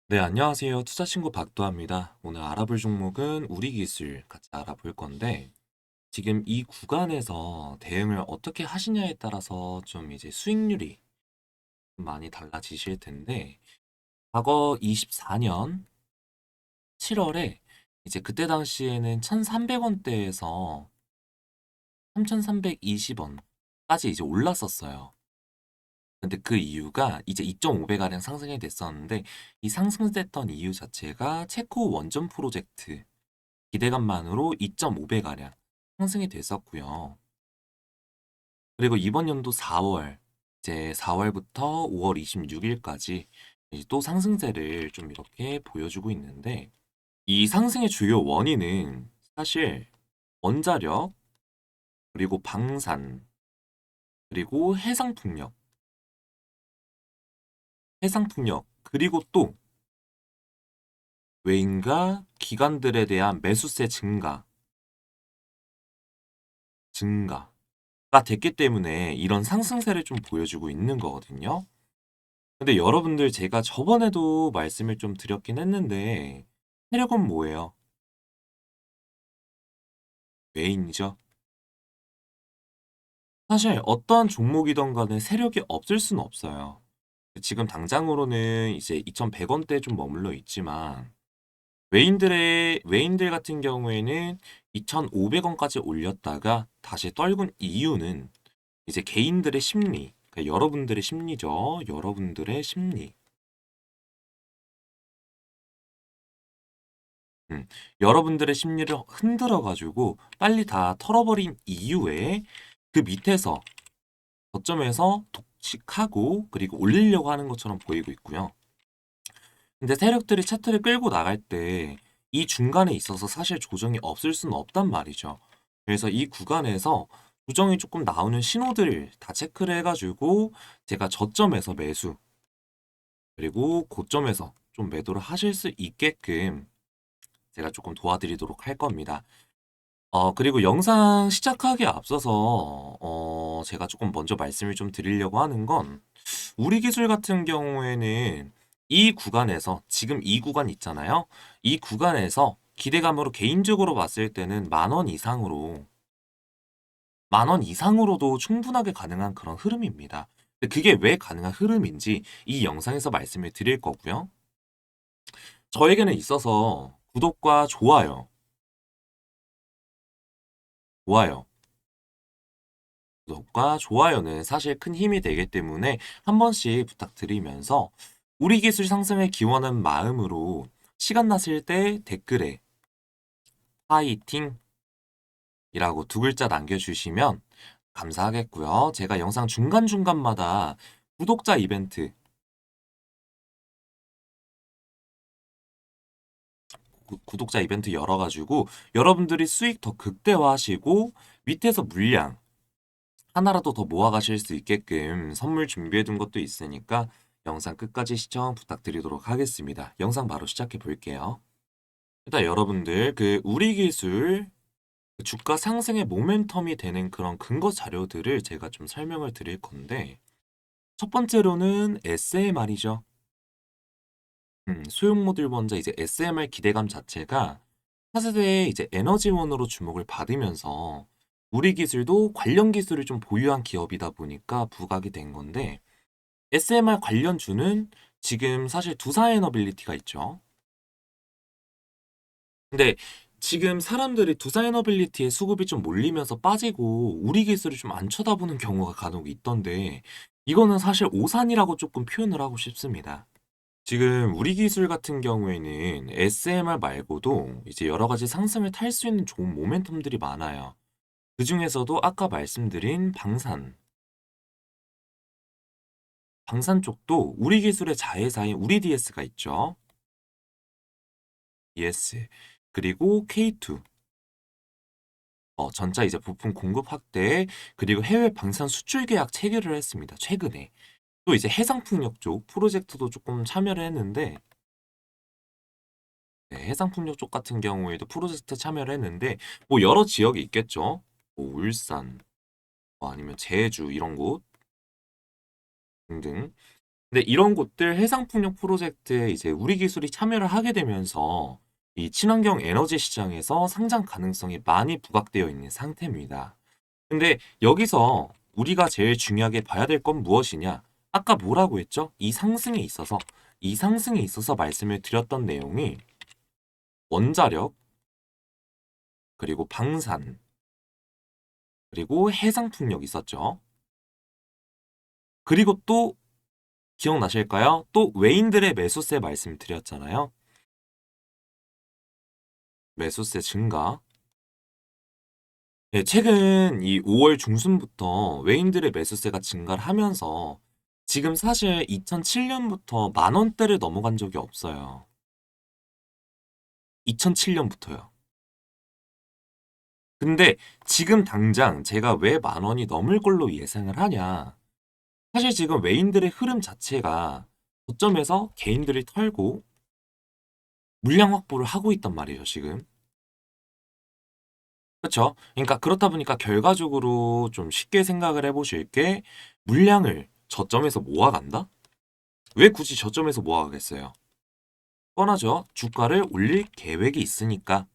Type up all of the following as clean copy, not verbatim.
네, 안녕하세요. 투자친구 박도합니다. 오늘 알아볼 종목은 우리기술 같이 알아볼 건데, 지금 이 구간에서 대응을 어떻게 하시냐에 따라서 좀 이제 수익률이 많이 달라지실 텐데, 과거 24년 7월에 이제 그때 당시에는 1,300원대에서 3,320원까지 이제 올랐었어요. 근데 그 이유가 이제 2.5배 가량 상승이 됐었는데, 이 상승됐던 이유 자체가 체코 원전 프로젝트 기대감만으로 2.5배가량 상승이 됐었고요. 그리고 이번 연도 4월, 이제 4월부터 5월 26일까지 또 상승세를 좀 이렇게 보여주고 있는데, 이 상승의 주요 원인은 사실 원자력, 그리고 방산, 그리고 해상풍력, 그리고 또 외인과 기관들에 대한 매수세 증가가 됐기 때문에 이런 상승세를 좀 보여주고 있는 거거든요. 근데 여러분들 제가 저번에도 말씀을 좀 드렸긴 했는데 세력은 뭐예요? 메인이죠. 사실 어떠한 종목이든 간에 세력이 없을 수는 없어요. 지금 당장으로는 이제 2,100원대에 좀 머물러 있지만 외인들 같은 경우에는 2,500원까지 올렸다가 다시 떨군 이유는 이제 개인들의 심리, 그러니까 여러분들의 심리죠. 여러분들의 심리. 음, 여러분들의 심리를 흔들어 가지고 빨리 다 털어버린 이후에 그 밑에서 저점에서 독식하고 그리고 올리려고 하는 것처럼 보이고 있고요. 근데 세력들이 차트를 끌고 나갈 때 이 중간에 있어서 사실 조정이 없을 수는 없단 말이죠. 그래서 이 구간에서 조정이 조금 나오는 신호들을 다 체크를 해가지고 제가 저점에서 매수 그리고 고점에서 좀 매도를 하실 수 있게끔 제가 조금 도와드리도록 할 겁니다. 그리고 영상 시작하기에 앞서서 제가 조금 먼저 말씀을 좀 드리려고 하는 건 우리 기술 같은 경우에는 이 구간에서 지금 이 구간 있잖아요. 이 구간에서 기대감으로 개인적으로 봤을 때는 만 원 이상으로도 충분하게 가능한 그런 흐름입니다. 근데 그게 왜 가능한 흐름인지 이 영상에서 말씀을 드릴 거고요. 저에게는 있어서 구독과 좋아요. 구독과 좋아요는 사실 큰 힘이 되기 때문에 한 번씩 부탁드리면서 우리 기술 상승을 기원하는 마음으로 시간 나실 때 댓글에 파이팅이라고 두 글자 남겨주시면 감사하겠고요. 제가 영상 중간중간마다 구독자 이벤트, 구독자 이벤트 열어가지고 여러분들이 수익 더 극대화하시고 밑에서 물량 하나라도 더 모아가실 수 있게끔 선물 준비해둔 것도 있으니까 영상 끝까지 시청 부탁드리도록 하겠습니다. 영상 바로 시작해 볼게요. 일단 여러분들 그 우리 기술 주가 상승의 모멘텀이 되는 그런 근거 자료들을 제가 좀 설명을 드릴 건데 첫 번째로는 SMR이죠. 소형모듈 원자 이제 SMR 기대감 자체가 차세대의 이제 에너지원으로 주목을 받으면서 우리 기술도 관련 기술을 좀 보유한 기업이다 보니까 부각이 된 건데 SMR 관련주는 지금 사실 두사에너빌리티가 있죠. 근데 지금 사람들이 두사에너빌리티의 수급이 좀 몰리면서 빠지고 우리 기술을 좀 안 쳐다보는 경우가 간혹 있던데 이거는 사실 오산이라고 조금 표현을 하고 싶습니다. 지금 우리 기술 같은 경우에는 SMR 말고도 이제 여러 가지 상승을 탈 수 있는 좋은 모멘텀들이 많아요. 그중에서도 아까 말씀드린 방산 쪽도 우리 기술의 자회사인 우리 DS가 있죠. DS. 그리고 K2. 전자 이제 부품 공급 확대, 그리고 해외 방산 수출 계약 체결을 했습니다. 최근에. 또 이제 해상풍력 쪽 프로젝트도 조금 참여를 했는데, 네, 해상풍력 쪽 같은 경우에도 프로젝트 참여를 했는데, 뭐 여러 지역이 있겠죠. 뭐 울산, 뭐 아니면 제주 이런 곳 등등. 근데 이런 곳들 해상풍력 프로젝트에 이제 우리 기술이 참여를 하게 되면서 이 친환경 에너지 시장에서 상장 가능성이 많이 부각되어 있는 상태입니다. 근데 여기서 우리가 제일 중요하게 봐야 될 건 무엇이냐? 아까 뭐라고 했죠? 이 상승에 있어서 말씀을 드렸던 내용이 원자력, 그리고 방산, 그리고 해상풍력 있었죠. 그리고 또 기억나실까요? 또 외인들의 매수세 말씀드렸잖아요. 매수세 증가. 네, 최근 이 5월 중순부터 외인들의 매수세가 증가를 하면서 지금 사실 2007년부터 만 원대를 넘어간 적이 없어요. 2007년부터요. 근데 지금 당장 제가 왜 만 원이 넘을 걸로 예상을 하냐? 사실 지금 외인들의 흐름 자체가 고점에서 개인들이 털고 물량 확보를 하고 있단 말이에요, 지금. 그렇죠? 그러니까 그렇다 보니까 결과적으로 좀 쉽게 생각을 해보실 게 물량을 저점에서 모아간다? 왜 굳이 저점에서 모아가겠어요? 뻔하죠. 주가를 올릴 계획이 있으니까.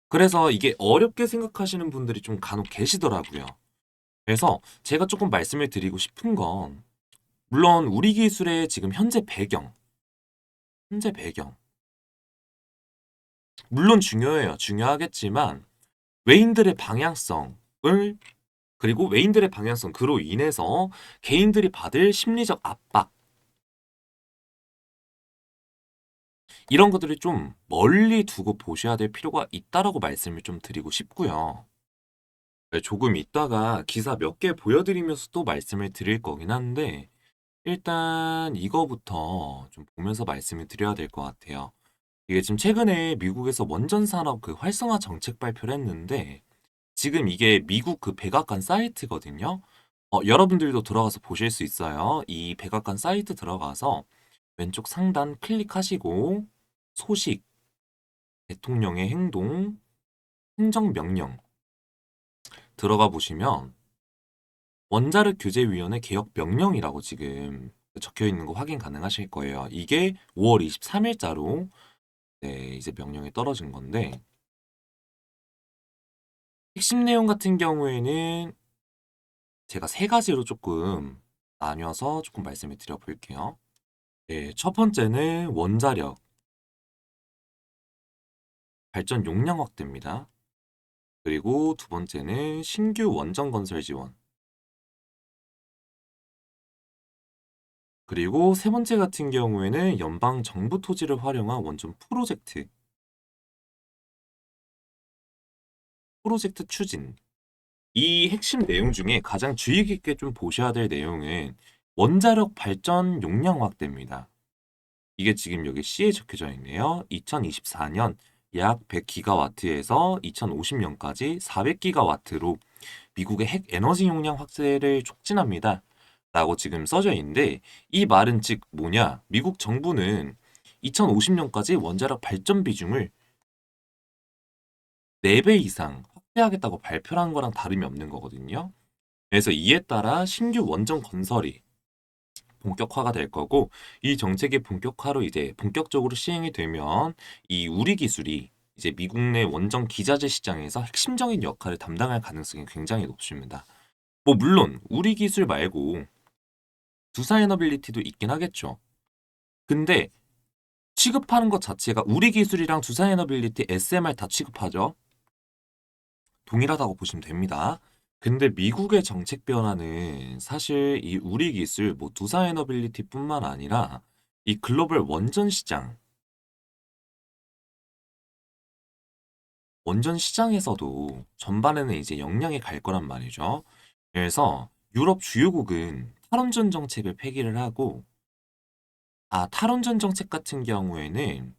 그래서 이게 어렵게 생각하시는 분들이 좀 간혹 계시더라고요. 그래서 제가 조금 말씀을 드리고 싶은 건 물론 우리 기술의 지금 현재 배경 물론 중요해요. 중요하겠지만 외인들의 방향성을 그리고 외인들의 방향성 그로 인해서 개인들이 받을 심리적 압박 이런 것들을 좀 멀리 두고 보셔야 될 필요가 있다라고 말씀을 좀 드리고 싶고요. 네, 조금 있다가 기사 몇 개 보여드리면서 또 말씀을 드릴 거긴 한데 일단 이거부터 좀 보면서 말씀을 드려야 될 것 같아요. 이게 지금 최근에 미국에서 원전 산업 그 활성화 정책 발표를 했는데 지금 이게 미국 그 백악관 사이트거든요. 여러분들도 들어가서 보실 수 있어요. 이 백악관 사이트 들어가서 왼쪽 상단 클릭하시고 소식, 대통령의 행동, 행정명령 들어가 보시면 원자력 규제위원회 개혁 명령이라고 지금 적혀 있는 거 확인 가능하실 거예요. 이게 5월 23일자로 네, 이제 명령이 떨어진 건데 핵심 내용 같은 경우에는 제가 세 가지로 조금 나뉘어서 조금 말씀을 드려볼게요. 네, 첫 번째는 원자력 발전 용량 확대입니다. 그리고 두 번째는 신규 원전 건설 지원. 그리고 세 번째 같은 경우에는 연방 정부 토지를 활용한 원전 프로젝트 추진. 이 핵심 내용 중에 가장 주의 깊게 좀 보셔야 될 내용은 원자력 발전 용량 확대입니다. 이게 지금 여기 C에 적혀져 있네요. 2024년 약 100기가와트에서 2050년까지 400기가와트로 미국의 핵 에너지 용량 확대를 촉진합니다. 라고 지금 써져 있는데 이 말은 즉 뭐냐? 미국 정부는 2050년까지 원자력 발전 비중을 4배 이상 확대하겠다고 발표를 한 거랑 다름이 없는 거거든요. 그래서 이에 따라 신규 원전 건설이 본격화가 될 거고 이 정책의 본격화로 이제 본격적으로 시행이 되면 이 우리 기술이 이제 미국 내 원전 기자재 시장에서 핵심적인 역할을 담당할 가능성이 굉장히 높습니다. 뭐 물론 우리 기술 말고 두사에너빌리티도 있긴 하겠죠. 근데 취급하는 것 자체가 우리 기술이랑 두사에너빌리티, SMR 다 취급하죠. 동일하다고 보시면 됩니다. 근데 미국의 정책 변화는 사실 이 우리 기술, 뭐 두사에너빌리티뿐만 아니라 이 글로벌 원전 시장에서도 전반에는 이제 영향이 갈 거란 말이죠. 그래서 유럽 주요국은 탈원전 정책을 폐기를 하고 탈원전 정책 같은 경우에는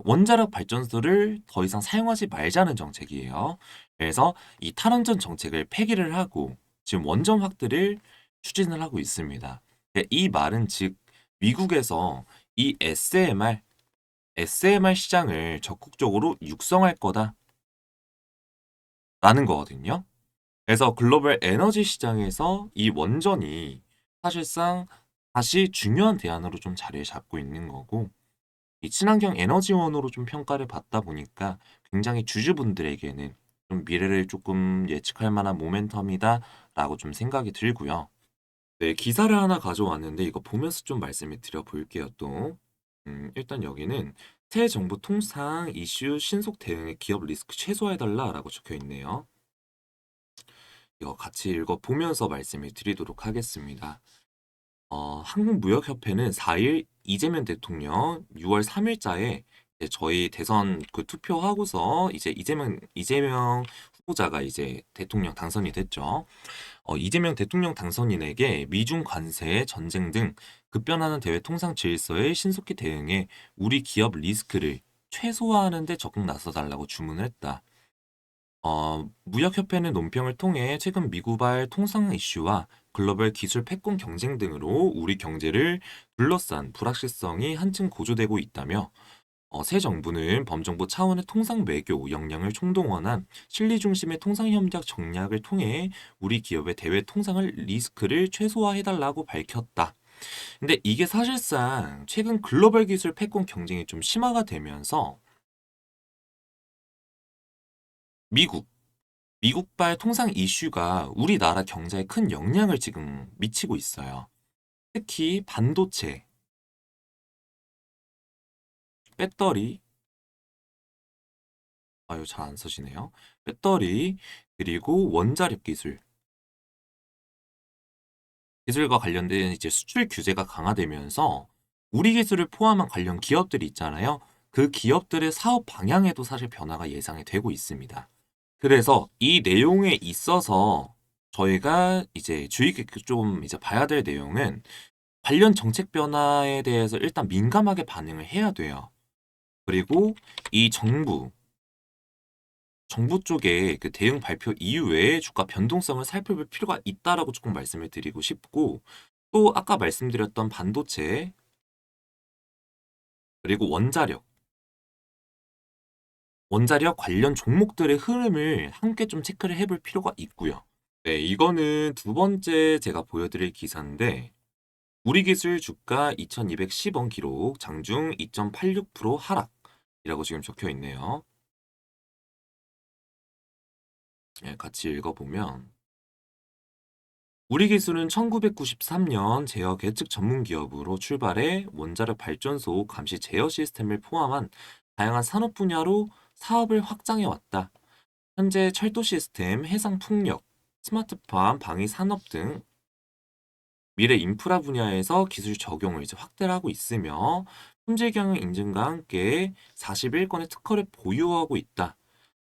원자력 발전소를 더 이상 사용하지 말자는 정책이에요. 그래서 이 탈원전 정책을 폐기를 하고 지금 원전 확대를 추진을 하고 있습니다. 이 말은 즉 미국에서 이 SMR 시장을 적극적으로 육성할 거다라는 거거든요. 그래서 글로벌 에너지 시장에서 이 원전이 사실상 다시 중요한 대안으로 좀 자리를 잡고 있는 거고, 이 친환경 에너지원으로 좀 평가를 받다 보니까 굉장히 주주분들에게는 좀 미래를 조금 예측할 만한 모멘텀이다라고 좀 생각이 들고요. 네, 기사를 하나 가져왔는데 이거 보면서 좀 말씀을 드려볼게요, 또. 일단 여기는 새 정부 통상 이슈 신속 대응에 기업 리스크 최소화해달라라고 적혀 있네요. 이거 같이 읽어보면서 말씀을 드리도록 하겠습니다. 한국무역협회는 4일 이재명 대통령 6월 3일자에 저희 대선 그 투표하고서 이제 이재명 후보자가 이제 대통령 당선이 됐죠. 이재명 대통령 당선인에게 미중 관세, 전쟁 등 급변하는 대외 통상 질서에 신속히 대응해 우리 기업 리스크를 최소화하는 데 적극 나서달라고 주문을 했다. 무역협회는 논평을 통해 최근 미구발 통상 이슈와 글로벌 기술 패권 경쟁 등으로 우리 경제를 둘러싼 불확실성이 한층 고조되고 있다며 새 정부는 범정부 차원의 통상 외교 역량을 총동원한 실리 중심의 통상 협력 정략을 통해 우리 기업의 대외 통상을 리스크를 최소화해달라고 밝혔다. 근데 이게 사실상 최근 글로벌 기술 패권 경쟁이 좀 심화가 되면서 미국 미국발 통상 이슈가 우리나라 경제에 큰 영향을 지금 미치고 있어요. 특히 반도체, 배터리, 아유, 잘 안 써지네요. 배터리, 그리고 원자력 기술과 관련된 이제 수출 규제가 강화되면서 우리 기술을 포함한 관련 기업들이 있잖아요. 그 기업들의 사업 방향에도 사실 변화가 예상이 되고 있습니다. 그래서 이 내용에 있어서 저희가 이제 주의 깊게 좀 이제 봐야 될 내용은 관련 정책 변화에 대해서 일단 민감하게 반응을 해야 돼요. 그리고 이 정부 쪽에 그 대응 발표 이후에 주가 변동성을 살펴볼 필요가 있다라고 조금 말씀을 드리고 싶고, 또 아까 말씀드렸던 반도체, 그리고 원자력 관련 종목들의 흐름을 함께 좀 체크를 해볼 필요가 있고요. 네, 이거는 두 번째 제가 보여드릴 기사인데, 우리 기술 주가 2210원 기록, 장중 2.86% 하락이라고 지금 적혀 있네요. 네, 같이 읽어보면 우리 기술은 1993년 제어 계측 전문 기업으로 출발해 원자력 발전소 감시 제어 시스템을 포함한 다양한 산업 분야로 사업을 확장해 왔다. 현재 철도 시스템, 해상 풍력, 스마트팜, 방위 산업 등 미래 인프라 분야에서 기술 적용을 이제 확대를 하고 있으며 품질 경영 인증과 함께 41건의 특허를 보유하고 있다.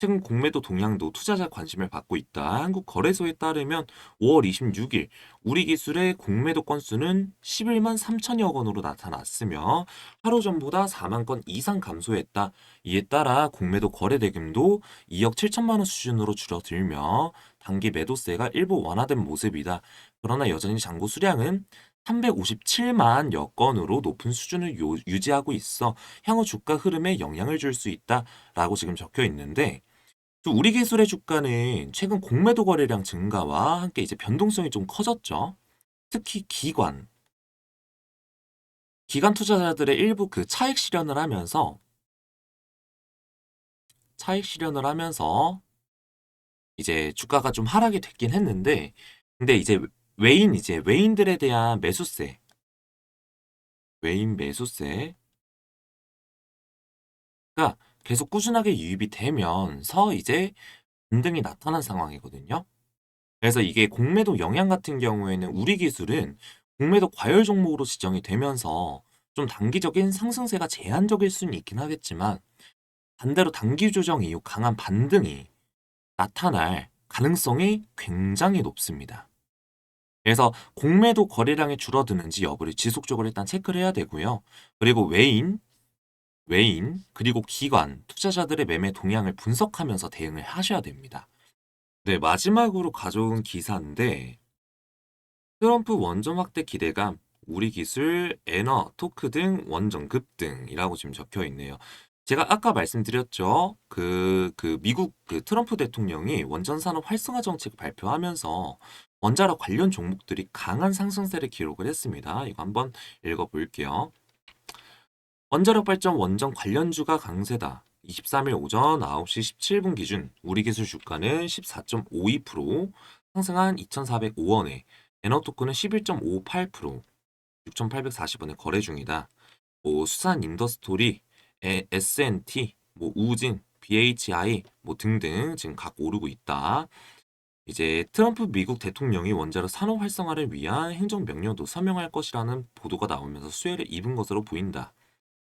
최근 공매도 동향도 투자자 관심을 받고 있다. 한국거래소에 따르면 5월 26일 우리 기술의 공매도 건수는 11만 3천여 건으로 나타났으며 하루 전보다 4만 건 이상 감소했다. 이에 따라 공매도 거래 대금도 2억 7천만 원 수준으로 줄어들며 단기 매도세가 일부 완화된 모습이다. 그러나 여전히 잔고 수량은 357만 여 건으로 높은 수준을 유지하고 있어 향후 주가 흐름에 영향을 줄 수 있다라고 지금 적혀 있는데 또 우리 기술의 주가는 최근 공매도 거래량 증가와 함께 이제 변동성이 좀 커졌죠. 특히 기관 투자자들의 일부 그 차익 실현을 하면서 이제 주가가 좀 하락이 됐긴 했는데, 근데 이제 외인들에 대한 외인 매수세가 계속 꾸준하게 유입이 되면서 이제 반등이 나타난 상황이거든요. 그래서 이게 공매도 영향 같은 경우에는 우리 기술은 공매도 과열 종목으로 지정이 되면서 좀 단기적인 상승세가 제한적일 수는 있긴 하겠지만 반대로 단기 조정 이후 강한 반등이 나타날 가능성이 굉장히 높습니다. 그래서 공매도 거래량이 줄어드는지 여부를 지속적으로 일단 체크를 해야 되고요. 그리고 그리고 기관, 투자자들의 매매 동향을 분석하면서 대응을 하셔야 됩니다. 네, 마지막으로 가져온 기사인데 트럼프 원전 확대 기대감, 우리 기술, 엔화, 토크 등 원전 급등이라고 지금 적혀 있네요. 제가 아까 말씀드렸죠. 미국 그 트럼프 대통령이 원전 산업 활성화 정책 발표하면서 원자력 관련 종목들이 강한 상승세를 기록을 했습니다. 이거 한번 읽어볼게요. 원자력 발전 원전 관련주가 강세다. 23일 오전 9시 17분 기준 우리기술 주가는 14.52% 상승한 2,405원에 에너토크는 11.58% 6,840원에 거래 중이다. 뭐 수산 인더스토리, S&T, 뭐 우진, BHI 뭐 등등 지금 각 오르고 있다. 이제 트럼프 미국 대통령이 원자력 산업 활성화를 위한 행정명령도 서명할 것이라는 보도가 나오면서 수혜를 입은 것으로 보인다.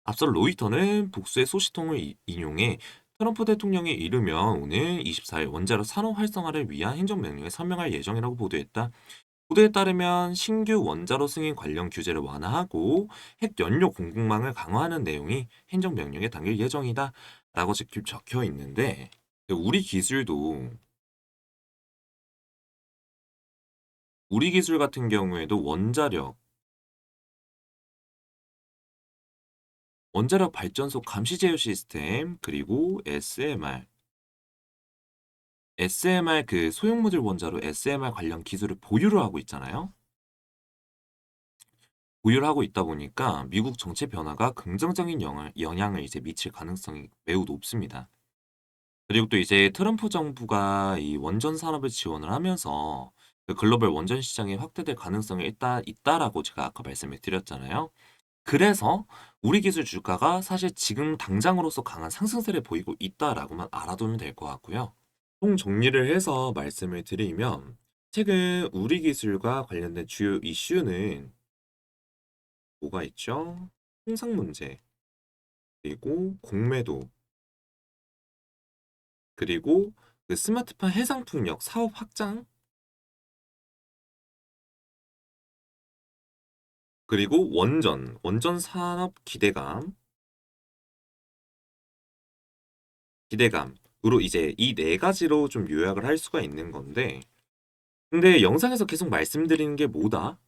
앞서 로이터는 복수의 소식통을 인용해 트럼프 대통령이 이르면 오늘 24일 원자력 산업 활성화를 위한 행정명령에 서명할 예정이라고 보도했다. 보도에 따르면 신규 원자로 승인 관련 규제를 완화하고 핵 연료 공급망을 강화하는 내용이 행정명령에 담길 예정이다. 라고 지금 적혀 있는데 우리 기술 같은 경우에도 원자력 발전소 감시 제어 시스템 그리고 SMR 그 소형 모듈 원자로 SMR 관련 기술을 보유를 하고 있잖아요. 보유를 하고 있다 보니까 미국 정책 변화가 긍정적인 영향을 이제 미칠 가능성이 매우 높습니다. 그리고 또 이제 트럼프 정부가 이 원전 산업을 지원을 하면서 그 글로벌 원전 시장이 확대될 가능성이 있다라고 제가 아까 말씀을 드렸잖아요. 그래서 우리 기술 주가가 사실 지금 당장으로서 강한 상승세를 보이고 있다라고만 알아두면 될 것 같고요. 총 정리를 해서 말씀을 드리면 최근 우리 기술과 관련된 주요 이슈는 뭐가 있죠? 통상 문제, 그리고 공매도, 그리고 그 스마트폰 해상 풍력 사업 확장, 그리고 원전 산업 기대감으로 이제 이 네 가지로 좀 요약을 할 수가 있는 건데, 근데 영상에서 계속 말씀드리는 게 뭐다?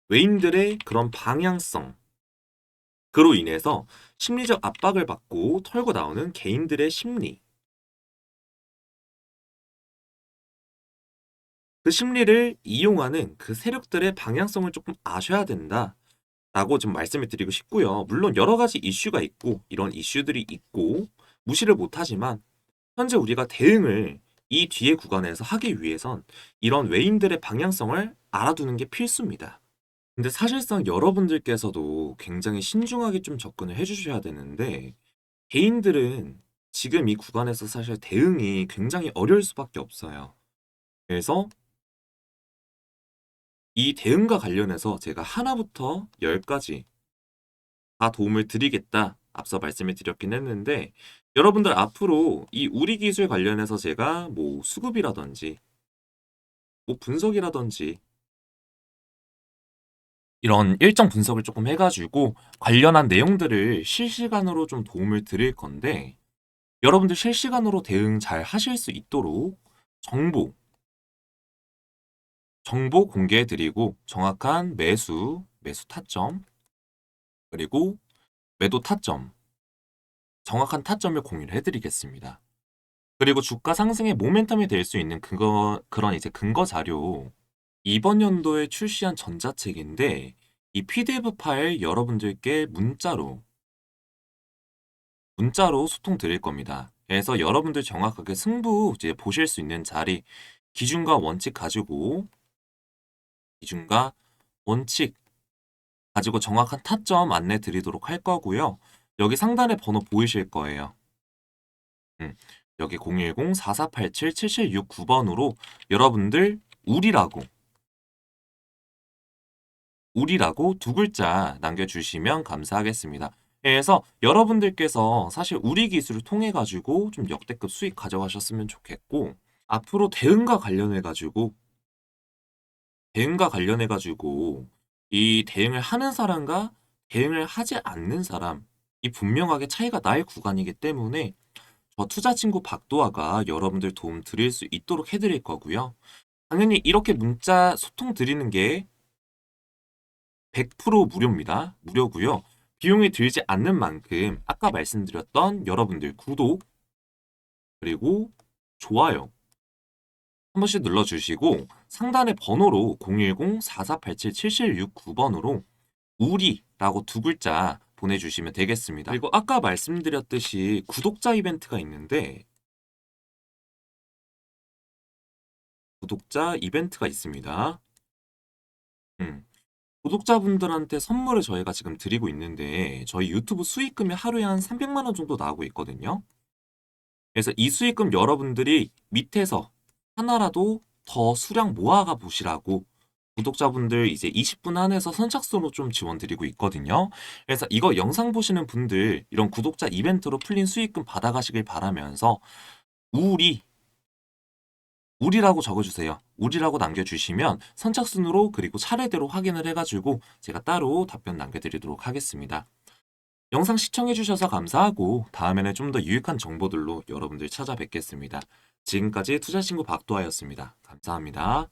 외인들의 그런 방향성, 그로 인해서 심리적 압박을 받고 털고 나오는 개인들의 심리, 그 심리를 이용하는 그 세력들의 방향성을 조금 아셔야 된다. 라고 좀 말씀을 드리고 싶고요. 물론 여러 가지 이슈가 있고 이런 이슈들이 있고 무시를 못하지만 현재 우리가 대응을 이 뒤에 구간에서 하기 위해선 이런 외인들의 방향성을 알아두는 게 필수입니다. 근데 사실상 여러분들께서도 굉장히 신중하게 좀 접근을 해주셔야 되는데 개인들은 지금 이 구간에서 사실 대응이 굉장히 어려울 수밖에 없어요. 그래서 이 대응과 관련해서 제가 하나부터 열까지 다 도움을 드리겠다. 앞서 말씀을 드렸긴 했는데 여러분들 앞으로 이 우리 기술 관련해서 제가 뭐 수급이라든지 뭐 분석이라든지 이런 일정 분석을 조금 해가지고 관련한 내용들을 실시간으로 좀 도움을 드릴 건데 여러분들 실시간으로 대응 잘 하실 수 있도록 정보, 정보 공개해 드리고 정확한 매수 타점, 그리고 매도 타점, 정확한 타점을 공유를 해드리겠습니다. 그리고 주가 상승의 모멘텀이 될 수 있는 그런 이제 근거 자료 이번 연도에 출시한 전자책인데 이 PDF 파일 여러분들께 문자로 소통 드릴 겁니다. 그래서 여러분들 정확하게 승부 이제 보실 수 있는 자리 기준과 원칙 가지고 기준과 원칙 가지고 정확한 타점 안내 드리도록 할 거고요. 여기 상단에 번호 보이실 거예요. 여기 010-4487-7769번으로 여러분들 우리라고 두 글자 남겨주시면 감사하겠습니다. 그래서 여러분들께서 사실 우리 기술을 통해 가지고 좀 역대급 수익 가져가셨으면 좋겠고 앞으로 대응과 관련해 가지고 이 대응을 하는 사람과 대응을 하지 않는 사람 이 분명하게 차이가 날 구간이기 때문에 저 투자 친구 박도아가 여러분들 도움 드릴 수 있도록 해드릴 거고요. 당연히 이렇게 문자 소통 드리는 게 100% 무료입니다. 무료고요. 비용이 들지 않는 만큼 아까 말씀드렸던 여러분들 구독 그리고 좋아요 한 번씩 눌러주시고 상단의 번호로 010-4487-7769번으로 우리라고 두 글자 보내주시면 되겠습니다. 그리고 아까 말씀드렸듯이 구독자 이벤트가 있는데 구독자 이벤트가 있습니다. 구독자분들한테 선물을 저희가 지금 드리고 있는데 저희 유튜브 수익금이 하루에 한 300만 원 정도 나오고 있거든요. 그래서 이 수익금 여러분들이 밑에서 하나라도 더 수량 모아가 보시라고 구독자분들 이제 20분 안에서 선착순으로 좀 지원 드리고 있거든요. 그래서 이거 영상 보시는 분들 이런 구독자 이벤트로 풀린 수익금 받아가시길 바라면서 우리 우리라고 적어주세요. 우리라고 남겨주시면 선착순으로 그리고 차례대로 확인을 해가지고 제가 따로 답변 남겨드리도록 하겠습니다. 영상 시청해주셔서 감사하고 다음에는 좀 더 유익한 정보들로 여러분들 찾아뵙겠습니다. 지금까지 투자친구 박도하였습니다. 감사합니다.